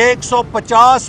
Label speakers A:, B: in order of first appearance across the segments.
A: 150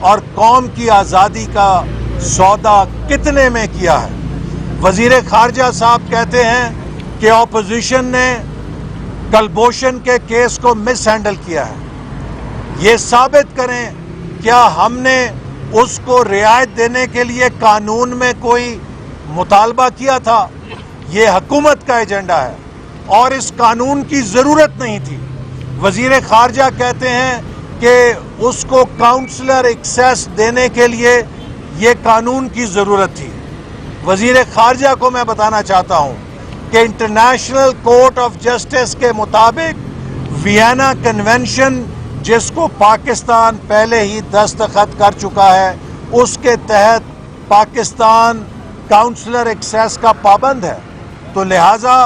A: اور قوم کی آزادی کا سودا کتنے میں کیا ہے؟ وزیر خارجہ صاحب کہتے ہیں کہ اپوزیشن نے کلبھوشن کے کیس کو مس ہینڈل کیا ہے. یہ ثابت کریں کیا ہم نے اس کو رعایت دینے کے لیے قانون میں کوئی مطالبہ کیا تھا؟ یہ حکومت کا ایجنڈا ہے اور اس قانون کی ضرورت نہیں تھی. وزیر خارجہ کہتے ہیں کہ اس کو کاؤنسلر ایکسیس دینے کے لیے یہ قانون کی ضرورت تھی. وزیر خارجہ کو میں بتانا چاہتا ہوں کہ انٹرنیشنل کورٹ آف جسٹس کے مطابق وینا کنونشن جس کو پاکستان پہلے ہی دستخط کر چکا ہے، اس کے تحت پاکستان کاؤنسلر ایکسیس کا پابند ہے. تو لہٰذا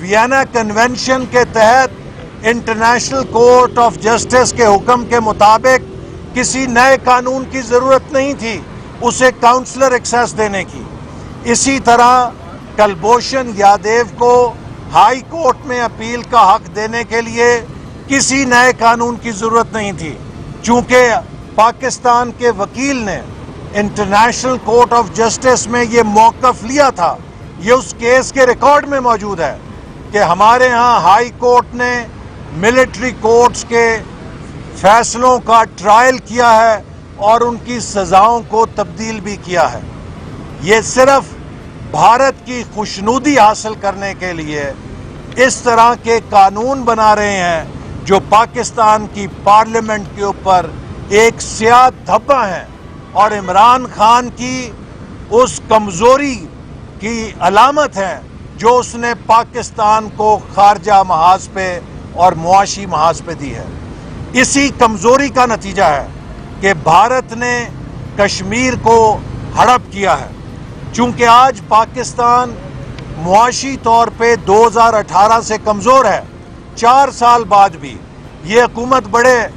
A: وینا کنونشن کے تحت انٹرنیشنل کورٹ آف جسٹس کے حکم کے مطابق کسی نئے قانون کی ضرورت نہیں تھی اسے کاؤنسلر ایکسیس دینے کی. اسی طرح کلبھوشن یادیو کو ہائی کورٹ میں اپیل کا حق دینے کے لیے کسی نئے قانون کی ضرورت نہیں تھی، چونکہ پاکستان کے وکیل نے انٹرنیشنل کورٹ آف جسٹس میں یہ موقف لیا تھا. یہ اس کیس کے ریکارڈ میں موجود ہے کہ ہمارے ہاں ہائی کورٹ نے ملٹری کورٹس کے فیصلوں کا ٹرائل کیا ہے اور ان کی سزاؤں کو تبدیل بھی کیا ہے. یہ صرف بھارت کی خوشنودی حاصل کرنے کے لیے اس طرح کے قانون بنا رہے ہیں جو پاکستان کی پارلیمنٹ کے اوپر ایک سیاہ دھبا ہیں اور عمران خان کی اس کمزوری کی علامت ہے جو اس نے پاکستان کو خارجہ محاذ پہ اور معاشی محاذ پہ دی ہے. اسی کمزوری کا نتیجہ ہے کہ بھارت نے کشمیر کو ہڑپ کیا ہے. چونکہ آج پاکستان معاشی طور پہ 2018 سے کمزور ہے، 4 سال بعد بھی یہ حکومت بڑے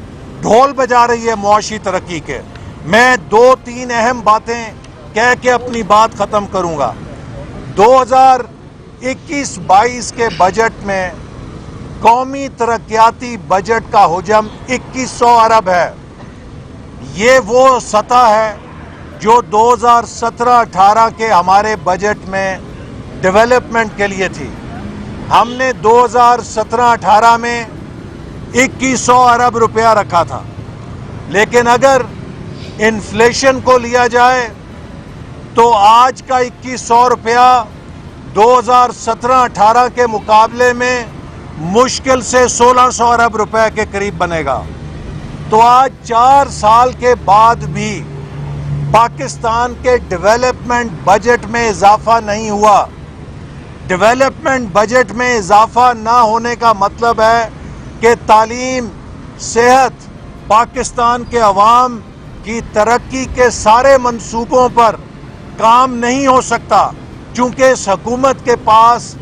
A: ڈھول بجا رہی ہے معاشی ترقی کے. میں 2-3 اہم باتیں کہہ کے اپنی بات ختم کروں گا. 2021-22 کے بجٹ میں قومی ترقیاتی بجٹ کا حجم 2100 ارب ہے. یہ وہ سطح ہے جو 2017-18 کے ہمارے بجٹ میں ڈیولپمنٹ کے لیے تھی. ہم نے 2017-18 میں 2100 ارب روپیہ رکھا تھا، لیکن اگر انفلیشن کو لیا جائے تو آج کا 2100 روپیہ 2017-18 کے مقابلے میں مشکل سے 1600 ارب روپے کے قریب بنے گا. تو آج 4 سال کے بعد بھی پاکستان کے ڈیولپمنٹ بجٹ میں اضافہ نہیں ہوا. ڈیولپمنٹ بجٹ میں اضافہ نہ ہونے کا مطلب ہے کہ تعلیم، صحت، پاکستان کے عوام کی ترقی کے سارے منصوبوں پر کام نہیں ہو سکتا، چونکہ اس حکومت کے پاس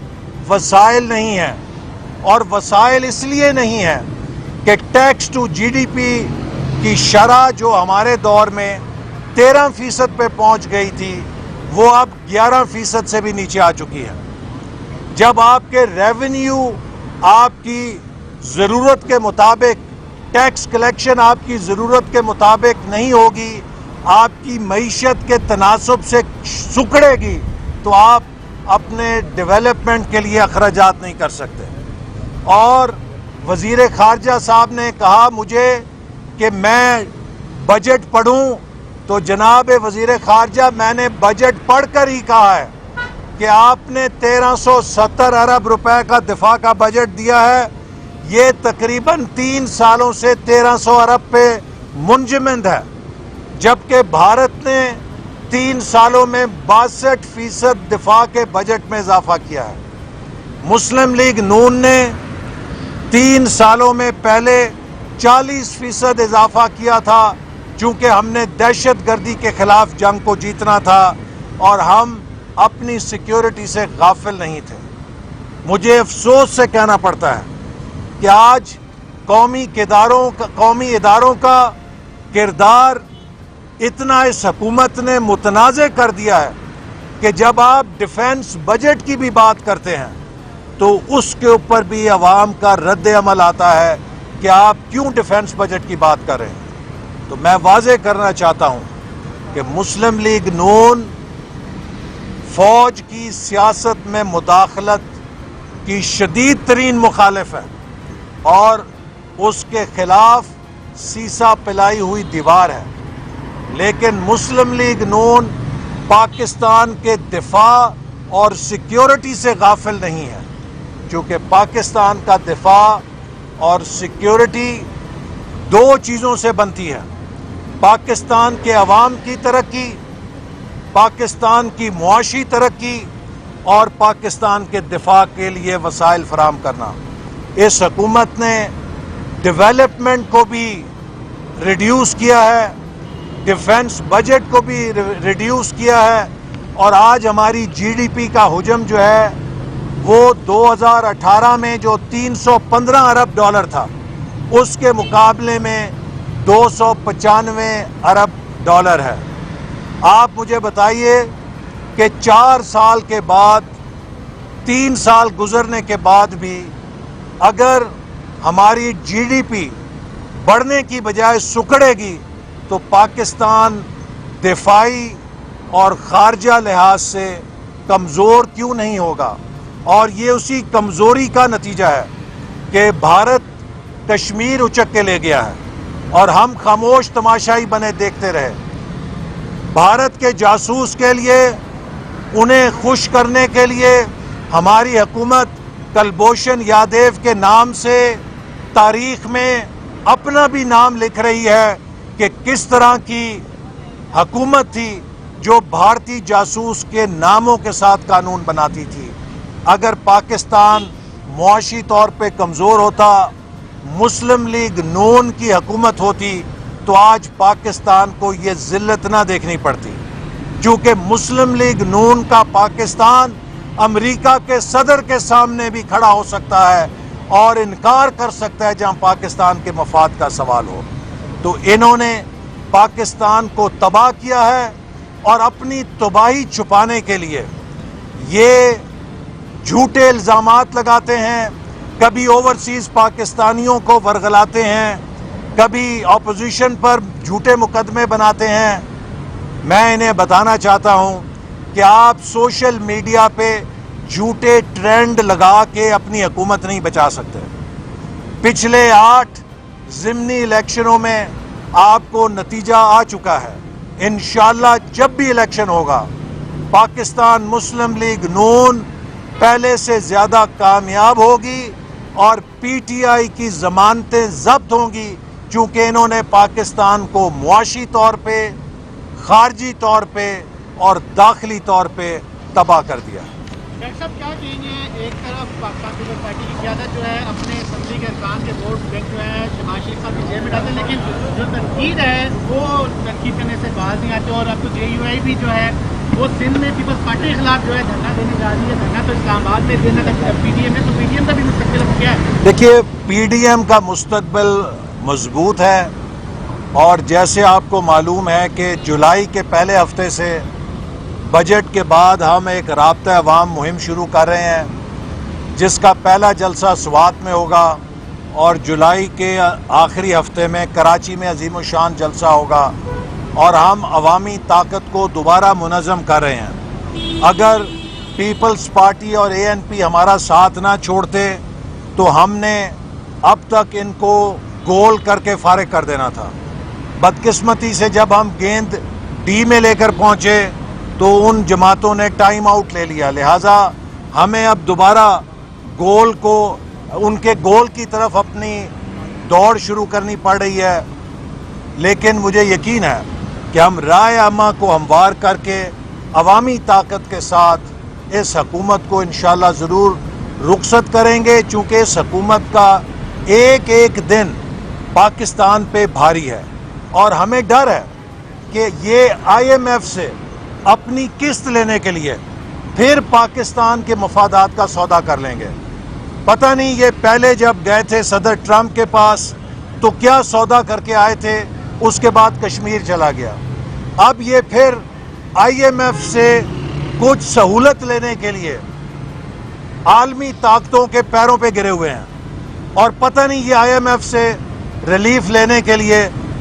A: وسائل نہیں ہیں. اور وسائل اس لیے نہیں ہیں کہ tax to G D P کی شرح جو ہمارے دور میں 13% پہ پہنچ گئی تھی وہ اب 11% سے بھی نیچے آ چکی ہے. جب آپ کے ریونیو آپ کی ضرورت کے مطابق، ٹیکس کلیکشن آپ کی ضرورت کے مطابق نہیں ہوگی، آپ کی معیشت کے تناسب سے سکڑے گی، تو آپ اپنے ڈیولپمنٹ کے لیے اخراجات نہیں کر سکتے. اور وزیر خارجہ صاحب نے کہا مجھے کہ میں بجٹ پڑھوں، تو جناب وزیر خارجہ میں نے بجٹ پڑھ کر ہی کہا ہے کہ آپ نے 1370 ارب روپے کا دفاع کا بجٹ دیا ہے. یہ تقریباً 3 سالوں سے 1300 ارب پہ منجمد ہے، جبکہ بھارت نے 3 سالوں میں 62% دفاع کے بجٹ میں اضافہ کیا ہے. مسلم لیگ نون نے 3 سالوں میں پہلے 40% اضافہ کیا تھا، چونکہ ہم نے دہشت گردی کے خلاف جنگ کو جیتنا تھا اور ہم اپنی سیکیورٹی سے غافل نہیں تھے. مجھے افسوس سے کہنا پڑتا ہے کہ آج قومی اداروں کا کردار اتنا اس حکومت نے متنازع کر دیا ہے کہ جب آپ ڈیفنس بجٹ کی بھی بات کرتے ہیں تو اس کے اوپر بھی عوام کا رد عمل آتا ہے کہ آپ کیوں ڈیفنس بجٹ کی بات کر رہے ہیں. تو میں واضح کرنا چاہتا ہوں کہ مسلم لیگ نون فوج کی سیاست میں مداخلت کی شدید ترین مخالف ہے اور اس کے خلاف سیسا پلائی ہوئی دیوار ہے، لیکن مسلم لیگ نون پاکستان کے دفاع اور سیکیورٹی سے غافل نہیں ہے، چونکہ پاکستان کا دفاع اور سیکیورٹی دو چیزوں سے بنتی ہے: پاکستان کے عوام کی ترقی، پاکستان کی معاشی ترقی اور پاکستان کے دفاع کے لیے وسائل فراہم کرنا۔ اس حکومت نے ڈیولپمنٹ کو بھی ریڈیوس کیا ہے، ڈیفنس بجٹ کو بھی ریڈیوس کیا ہے، اور آج ہماری جی ڈی پی کا حجم جو ہے وہ 2018 میں جو 315 ارب ڈالر تھا اس کے مقابلے میں 295 ارب ڈالر ہے۔ آپ مجھے بتائیے کہ 4 سال کے بعد، 3 سال گزرنے کے بعد بھی اگر ہماری جی ڈی پی بڑھنے کی بجائے سکڑے گی تو پاکستان دفاعی اور خارجہ لحاظ سے کمزور کیوں نہیں ہوگا؟ اور یہ اسی کمزوری کا نتیجہ ہے کہ بھارت کشمیر اچک کے لے گیا ہے اور ہم خاموش تماشائی بنے دیکھتے رہے۔ بھارت کے جاسوس کے لیے، انہیں خوش کرنے کے لیے ہماری حکومت کلبھوشن یادیو کے نام سے تاریخ میں اپنا بھی نام لکھ رہی ہے کہ کس طرح کی حکومت تھی جو بھارتی جاسوس کے ناموں کے ساتھ قانون بناتی تھی۔ اگر پاکستان معاشی طور پہ کمزور ہوتا، مسلم لیگ نون کی حکومت ہوتی، تو آج پاکستان کو یہ ذلت نہ دیکھنی پڑتی، چونکہ مسلم لیگ نون کا پاکستان امریکہ کے صدر کے سامنے بھی کھڑا ہو سکتا ہے اور انکار کر سکتا ہے جہاں پاکستان کے مفاد کا سوال ہو۔ تو انہوں نے پاکستان کو تباہ کیا ہے اور اپنی تباہی چھپانے کے لیے یہ جھوٹے الزامات لگاتے ہیں، کبھی اوورسیز پاکستانیوں کو ورغلاتے ہیں، کبھی اپوزیشن پر جھوٹے مقدمے بناتے ہیں۔ میں انہیں بتانا چاہتا ہوں کہ آپ سوشل میڈیا پہ جھوٹے ٹرینڈ لگا کے اپنی حکومت نہیں بچا سکتے۔ پچھلے 8 ضمنی الیکشنوں میں آپ کو نتیجہ آ چکا ہے۔ انشاءاللہ جب بھی الیکشن ہوگا پاکستان مسلم لیگ نون پہلے سے زیادہ کامیاب ہوگی اور پی ٹی آئی کی ضمانتیں ضبط ہوں گی، چونکہ انہوں نے پاکستان کو معاشی طور پہ، خارجی طور پہ اور داخلی طور پہ تباہ کر دیا۔
B: ڈاکٹر صاحب کیا کہیں گے، ایک طرف پاکستان پیپلز پارٹی کی قیادت جو ہے اپنے اسمبلی کے ارکان کے ووٹ بینک جو ہے شہباز شریف صاحب کی جیب میں ڈالتے ہیں، لیکن جو تنقید ہے وہ تنقید کرنے سے باز نہیں آتے، اور اب تو جے یو آئی بھی جو ہے وہ سندھ میں پیپلز پارٹی کے خلاف جو ہے دھرنا دینے جا رہی ہے۔ دھرنا تو اسلام آباد میں دینا تھا پی ڈی ایم ہے، تو پی ڈی ایم کا بھی مستقبل اب کیا ہے؟
A: دیکھیے، پی ڈی ایم کا مستقبل مضبوط ہے، اور جیسے آپ کو معلوم ہے کہ جولائی کے پہلے ہفتے سے بجٹ کے بعد ہم ایک رابطہ عوام مہم شروع کر رہے ہیں، جس کا پہلا جلسہ سوات میں ہوگا اور جولائی کے آخری ہفتے میں کراچی میں عظیم الشان جلسہ ہوگا، اور ہم عوامی طاقت کو دوبارہ منظم کر رہے ہیں۔ اگر پیپلز پارٹی اور اے این پی ہمارا ساتھ نہ چھوڑتے تو ہم نے اب تک ان کو گول کر کے فارغ کر دینا تھا۔ بدقسمتی سے جب ہم گیند ڈی میں لے کر پہنچے تو ان جماعتوں نے ٹائم آؤٹ لے لیا، لہٰذا ہمیں اب دوبارہ گول کو، ان کے گول کی طرف اپنی دوڑ شروع کرنی پڑ رہی ہے۔ لیکن مجھے یقین ہے کہ ہم رائے عامہ کو ہموار کر کے عوامی طاقت کے ساتھ اس حکومت کو انشاءاللہ ضرور رخصت کریں گے، چونکہ اس حکومت کا ایک ایک دن پاکستان پہ بھاری ہے، اور ہمیں ڈر ہے کہ یہ آئی ایم ایف سے اپنی قسط لینے کے لیے پھر پاکستان کے مفادات کا سودا کر لیں گے۔ پتہ نہیں یہ پہلے جب گئے تھے صدر ٹرمپ کے پاس تو کیا سودا کر کے آئے تھے، اس کے بعد کشمیر چلا گیا، اب یہ پھر آئی ایم ایف سے کچھ سہولت لینے کے لیے عالمی طاقتوں کے پیروں پہ گرے ہوئے ہیں، اور پتہ نہیں یہ آئی ایم ایف سے ریلیف لینے کے لیے